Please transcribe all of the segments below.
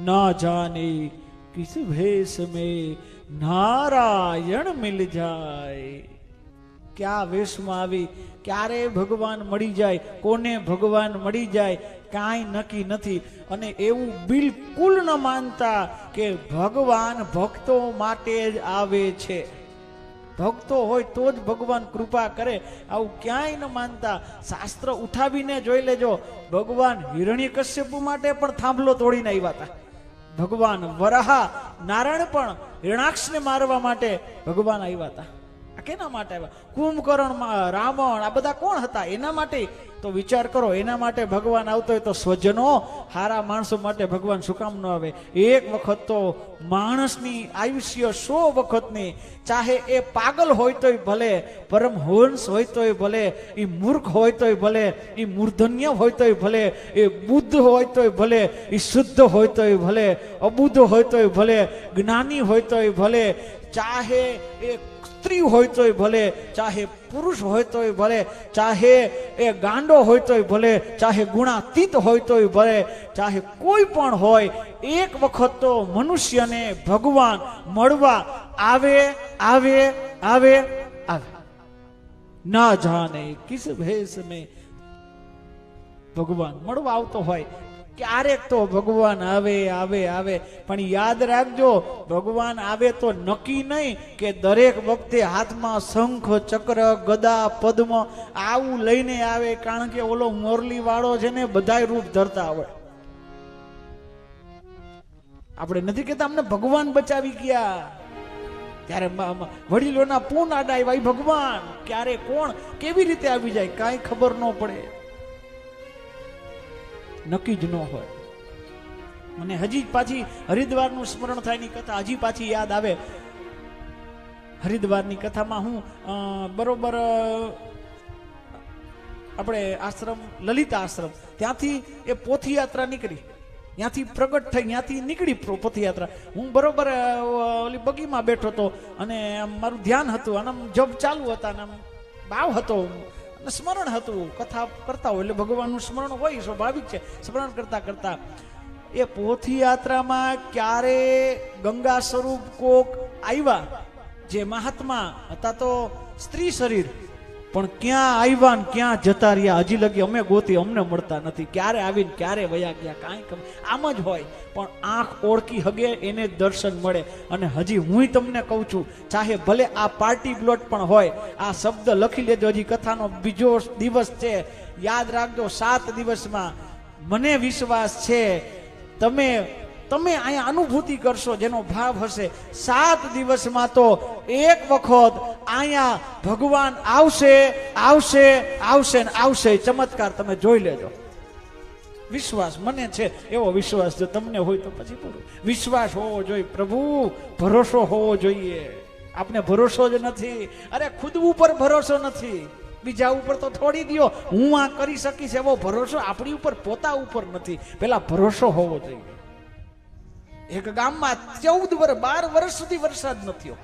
ना जाने किस भेष में नारायण मिल जाए। क्या વેશમાં આવી ક્યારે ભગવાન મળી જાય, કોને ભગવાન મળી જાય કાંઈ નક્કી નથી. અને એવું બિલકુલ ન માનતા કે ભગવાન ભક્તો માટે જ આવે છે, ભક્તો હોય તો જ ભગવાન કૃપા કરે, આવું ક્યાંય ન માનતા. શાસ્ત્ર ઉઠાવીને જોઈ લેજો, ભગવાન હિરણ્યકશ્યપુ માટે પણ થાંભલો તોડીને આવ્યા હતા. ભગવાન વરાહા નારાયણ પણ હિરણાક્ષને મારવા માટે ભગવાન આવ્યા હતા. આ કેના માટે આવ્યા? કુંભકર્ણ, રાવણ, આ બધા કોણ હતા? એના માટે. તો વિચાર કરો, એના માટે ભગવાન આવતો હોય તો સ્વજનો હારા માણસો માટે ભગવાન શું કામ ન આવે? એક વખત તો માણસની આયુષ્ય 100 વખતની, ચાહે એ પાગલ હોય તોય ભલે, પરમહંસ હોય તોય ભલે, એ મૂર્ખ હોય તોય ભલે, એ મૂર્ધન્ય હોય તોય ભલે, એ બુદ્ધ હોય તોય ભલે, એ શુદ્ધ હોય તોય ભલે, અબુદ્ધ હોય તોય ભલે, જ્ઞાની હોય તોય ભલે, ચાહે એ સ્ત્રી હોય તોય ભલે, ચાહે પુરુષ હોય તોય ભલે, ચાહે એ ગાંડો હોય તોય ભલે, ચાહે ગુણાતીત હોય તોય ભલે, ચાહે કોઈ પણ હોય, એક વખત તો મનુષ્યને ભગવાન મળવા આવે આવે આવે આવે. ના જાને કિસ ભેષ મેં ભગવાન મળવા આવતો હોય. ક્યારેક તો ભગવાન આવે આવે આવે, પણ યાદ રાખજો, ભગવાન આવે તો નક્કી નહીં કે દરેક વખતે હાથમાં શંખ, ચક્ર, ગદા, પદ્મ આવું લઈને આવે. કારણ કે ઓલો મોરલી વાળો છે ને બધાય રૂપ ધરતા હોય. આપણે નથી કહેતા અમને ભગવાન બચાવી ગયા, ત્યારે વડીલોના પૂન આડા આવ્યા. ભગવાન ક્યારે, કોણ, કેવી રીતે આવી જાય કાંઈ ખબર ન પડે, નક્કી જ ન હોય. મને હજી પાછી હરિદ્વારનું સ્મરણ થાય ની કથા હજી પાછી યાદ આવે. હરિદ્વારની કથામાં હું બરોબર આપણે આશ્રમ, લલિતા આશ્રમ, ત્યાંથી એ પોથયાત્રા નીકળી, ત્યાંથી પ્રગટ થઈ, ત્યાંથી નીકળી પોથયાત્રા. હું બરોબર ઓલી બગીમાં બેઠો હતો અને મારું ધ્યાન હતું અને જપ ચાલુ હતા અને ભાવ હતો, સ્મરણ હતું. કથા કરતા હોય એટલે ભગવાનનું સ્મરણ હોય, સ્વાભાવિક છે. સ્મરણ કરતા કરતા એ પોથયાત્રામાં ક્યારે ગંગા સ્વરૂપ કોક આવ્યા, જે મહાત્મા હતા તો સ્ત્રી શરીર, પણ ક્યાં આવ્યા ને ક્યાં જતા રહ્યા હજી લગી અમે ગોતી, અમને મળતા નથી. ક્યારે આવીને ક્યારે વયા ગયા કાંઈ ખબર. આમ જ હોય, પણ આંખ ઓળખી હગે એને દર્શન મળે. અને હજી હું તમને કહું છું, ચાહે ભલે આ પાર્ટી પ્લોટ પણ હોય, આ શબ્દ લખી લેજો. હજી કથાનો બીજો દિવસ છે, યાદ રાખજો. 7 દિવસમાં મને વિશ્વાસ છે તમે અહીંયા અનુભૂતિ કરશો, જેનો ભાવ હશે. 7 દિવસમાં તો એક વખત અહીંયા ભગવાન આવશે આવશે આવશે ને આવશે. ચમત્કાર તમે જોઈ લેજો. વિશ્વાસ મને છે, એવો વિશ્વાસ જો તમને હોય તો પછી પૂરું. વિશ્વાસ હોવો જોઈએ, પ્રભુ ભરોસો હોવો જોઈએ. આપણે ભરોસો જ નથી. અરે ખુદ ઉપર ભરોસો નથી, બીજા ઉપર તો છોડી દો, હું આ કરી શકીશ એવો ભરોસો આપણી ઉપર, પોતા ઉપર નથી. પેલા ભરોસો હોવો જોઈએ. એક ગામમાં 14 વર્ષ 12 વર્ષ સુધી વરસાદ ન થયો,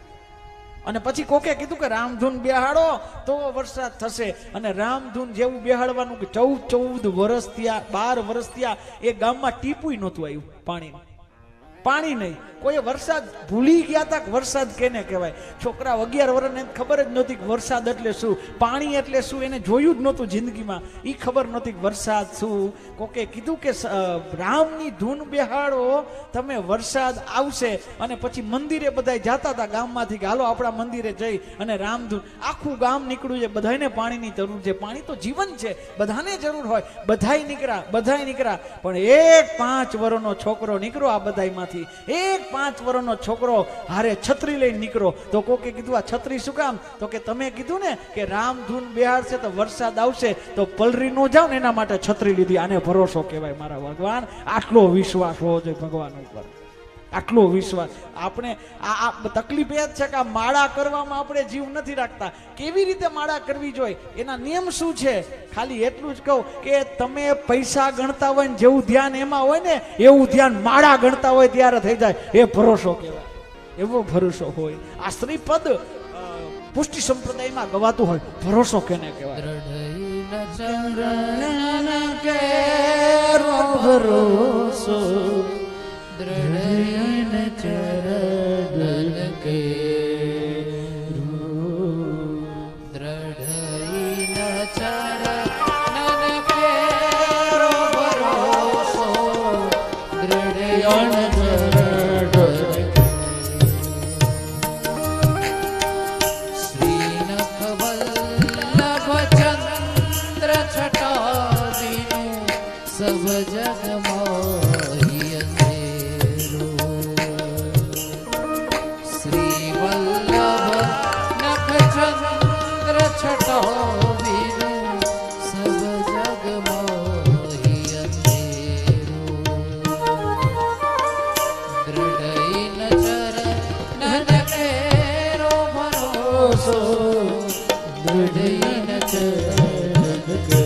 અને પછી કોકે કીધું કે રામધૂન બેહાડો તો વરસાદ થશે. અને રામધૂન જેવું બેહાડવાનું કે 14 વર્ષ થયા, 12 વર્ષ થયા, એ ગામમાં ટીપુય નહોતું આવ્યું પાણી નહીં. કોઈ વરસાદ ભૂલી ગયા હતા કે વરસાદ કેને કહેવાય. છોકરા 11 વર્ષને ખબર જ નહોતી કે વરસાદ એટલે શું, પાણી એટલે શું, એને જોયું જ નહોતું જિંદગીમાં. એ ખબર નહોતી કે વરસાદ શું. કોકે કીધું કે રામની ધૂન બેહાડો તમે, વરસાદ આવશે. અને પછી મંદિરે બધા જતા હતા ગામમાંથી કે હાલો આપણા મંદિરે જઈ અને રામધૂન. આખું ગામ નીકળ્યું છે, બધાને પાણીની જરૂર છે, પાણી તો જીવન છે, બધાને જરૂર હોય. બધાય નીકળ્યા, પણ એક 5 વર્ષનો છોકરો નીકળ્યો આ બધામાંથી. એક 5 વર્ષનો છોકરો હારે છત્રી લઈને નીકળો. તો કોકે કીધું આ છત્રી શું કામ? તો કે તમે કીધું ને કે રામધૂન બેહાડશે તો વરસાદ આવશે, તો પલરી નો જાવ ને એના માટે છત્રી લીધી. આને ભરોસો કહેવાય મારા ભગવાન. આટલો વિશ્વાસ હોવો જોઈએ ભગવાન ઉપર, આટલો વિશ્વાસ. આપણે આ તકલીફ એ જ છે કે આ માળા કરવામાં આપણે જીવ નથી રાખતા. કેવી રીતે માળા કરવી જોઈએ, એના નિયમ શું છે? ખાલી એટલું જ કહું કે તમે પૈસા ગણતા હોય ને જેવું ધ્યાન એમાં હોય ને, એવું ધ્યાન માળા ગણતા હોય ત્યારે થઈ જાય. એ ભરોસો કહેવાય, એવો ભરોસો હોય. આ શ્રીપદ પુષ્ટિ સંપ્રદાયમાં ગવાતું હોય. ભરોસો કેને કહેવાય? ભરોસો दृढ़ चरण के दृढ़ चरण के भरोसो दृढ़ सब जग मोहि अंधेरो श्री वल्लभ नख चंद्र छटा बिनु सब जग मोहि अंधेरो दृढ़ चरण केरो भरोसो दृढ़ चरण के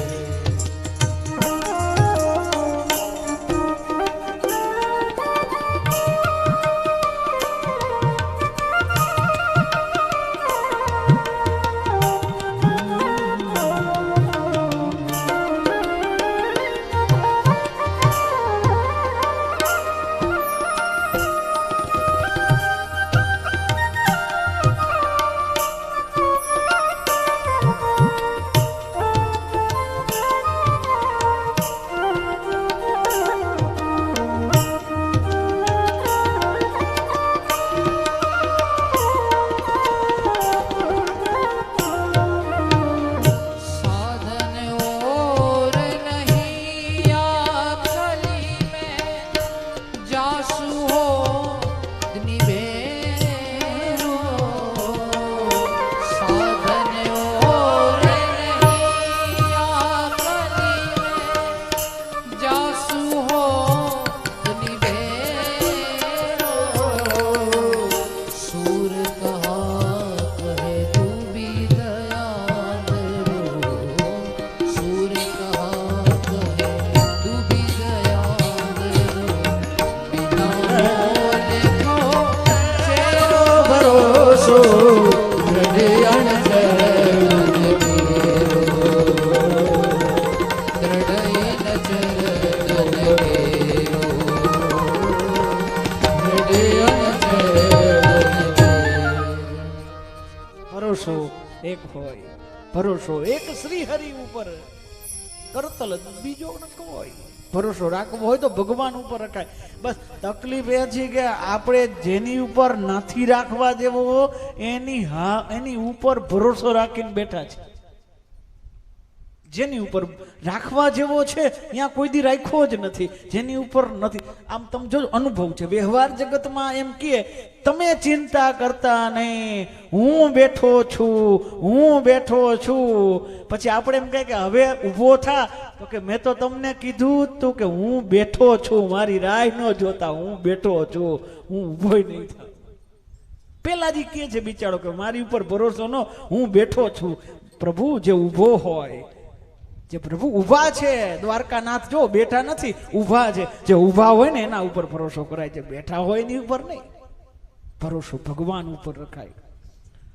એક હોય ભરોસો એક શ્રી હરિ ઉપર કરતલ બીજો ન હોય. ભરોસો રાખવો હોય તો ભગવાન ઉપર રખાય. બસ તકલીફ એ છે કે આપણે જેની ઉપર નથી રાખવા જેવો એની ઉપર ભરોસો રાખીને બેઠા છે. જેની ઉપર રાખવા જેવો છે ત્યાં કોઈ દી રાખ્યો જ નથી, જેની ઉપર નથી. આમ તમે જો અનુભવ છે વ્યવહાર જગતમાં એમ કહે તમે ચિંતા કરતા નહીં, હું બેઠો છું. પછી આપણે એમ કહે કે હવે ઊભો થા, તો કે મેં તો તમને કીધું તું કે હું બેઠો છું, મારી રાહ ન જોતા, હું બેઠો છું, હું ઊભો નહીં થા. પેલા જ કહે છે બિચારો કે મારી ઉપર ભરોસો ન, હું બેઠો છું. પ્રભુ જે ઊભો હોય, જે પ્રભુ ઊભા છે, દ્વારકાનાથ જો બેઠા નથી, ઊભા છે. જે ઊભા હોય ને એના ઉપર ભરોસો કરાય છે, બેઠા હોય એની ઉપર નહીં. ભરોસો ભગવાન ઉપર રખાય.